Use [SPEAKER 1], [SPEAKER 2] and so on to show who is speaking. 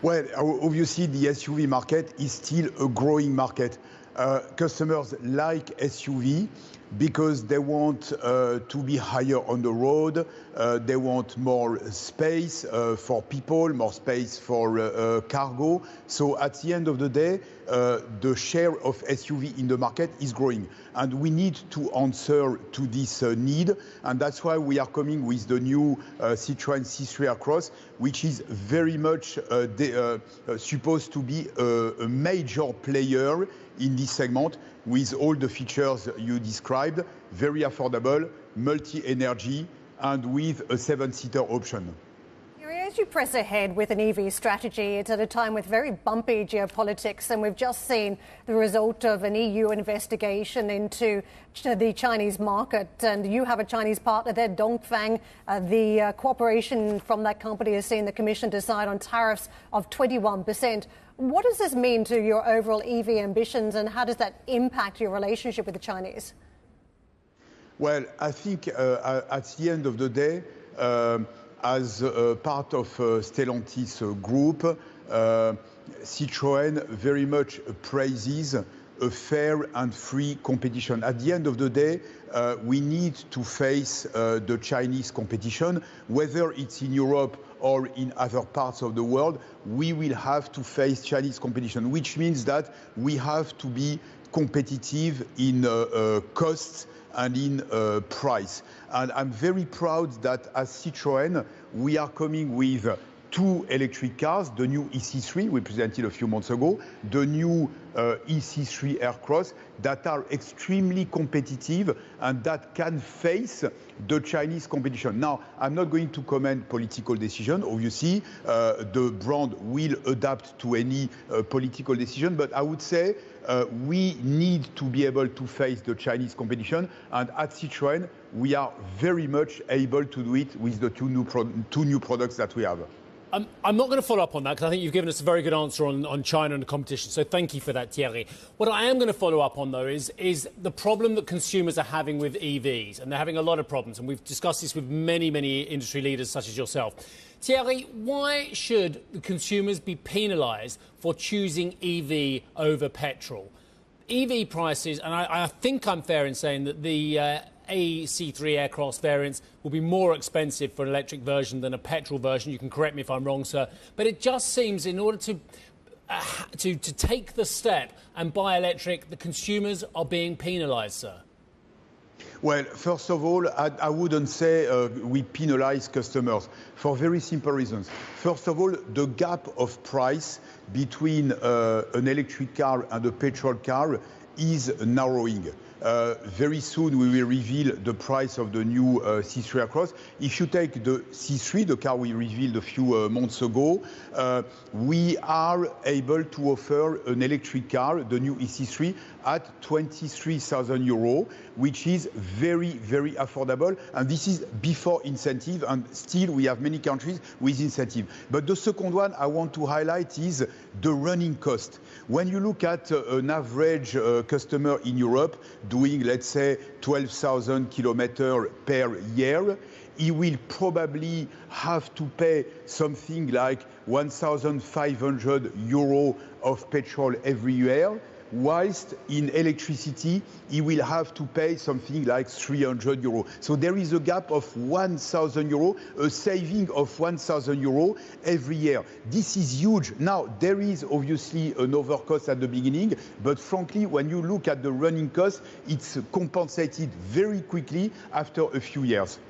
[SPEAKER 1] Well, obviously, the SUV market is still a growing market. Customers like SUV because they want to be higher on the road. They want more space for people, more space for cargo. So at the end of the day, the share of SUV in the market is growing. And we need to answer to this need. And that's why we are coming with the new Citroën C3 Aircross, which is very much supposed to be a major player in this segment with all the features you described, very affordable, multi-energy, and with a 7-seater option.
[SPEAKER 2] As you press ahead with an EV strategy, it's at a time with very bumpy geopolitics, and we've just seen the result of an EU investigation into the Chinese market. And you have a Chinese partner there, Dongfeng. The cooperation from that company has seen the Commission decide on tariffs of 21%. What does this mean to your overall EV ambitions, and how does that impact your relationship with the Chinese?
[SPEAKER 1] Well, I think at the end of the day, as part of Stellantis group, Citroën very much praises a fair and free competition. At the end of the day, we need to face the Chinese competition, whether it's in Europe or in other parts of the world. We will have to face Chinese competition, which means that we have to be competitive in costs and in price. And I'm very proud that as Citroën, we are coming with 2 electric cars, the new EC3 we presented a few months ago, the new C3 Aircross, that are extremely competitive and that can face the Chinese competition. Now, I'm not going to comment political decision. Obviously, the brand will adapt to any political decision, but I would say we need to be able to face the Chinese competition, and at Citroën, we are very much able to do it with the two new products that we have.
[SPEAKER 3] I'm not going to follow up on that because I think you've given us a very good answer on China and the competition. So thank you for that, Thierry. What I am going to follow up on, though, is the problem that consumers are having with EVs. And they're having a lot of problems. And we've discussed this with many, many industry leaders such as yourself. Thierry, why should the consumers be penalised for choosing EV over petrol? EV prices, and I think I'm fair in saying that the C3 Aircross variants will be more expensive for an electric version than a petrol version. You can correct me if I'm wrong, sir. But it just seems in order to take the step and buy electric, the consumers are being penalised, sir.
[SPEAKER 1] Well, first of all, I wouldn't say we penalize customers for very simple reasons. First of all, the gap of price between an electric car and a petrol car is narrowing. Very soon we will reveal the price of the new C3 Aircross. If you take the C3, the car we revealed a few months ago, we are able to offer an electric car, the new EC3, at 23,000 euros, which is very, very affordable. And this is before incentive, and still we have many countries with incentive. But the second one I want to highlight is the running cost. When you look at an average customer in Europe doing, let's say, 12,000 kilometers per year, he will probably have to pay something like 1,500 euros of petrol every year, whilst in electricity, he will have to pay something like 300 euros. So there is a gap of 1,000 euros, a saving of 1,000 euros every year. This is huge. Now, there is obviously an overcost at the beginning, but frankly, when you look at the running cost, it's compensated very quickly after a few years.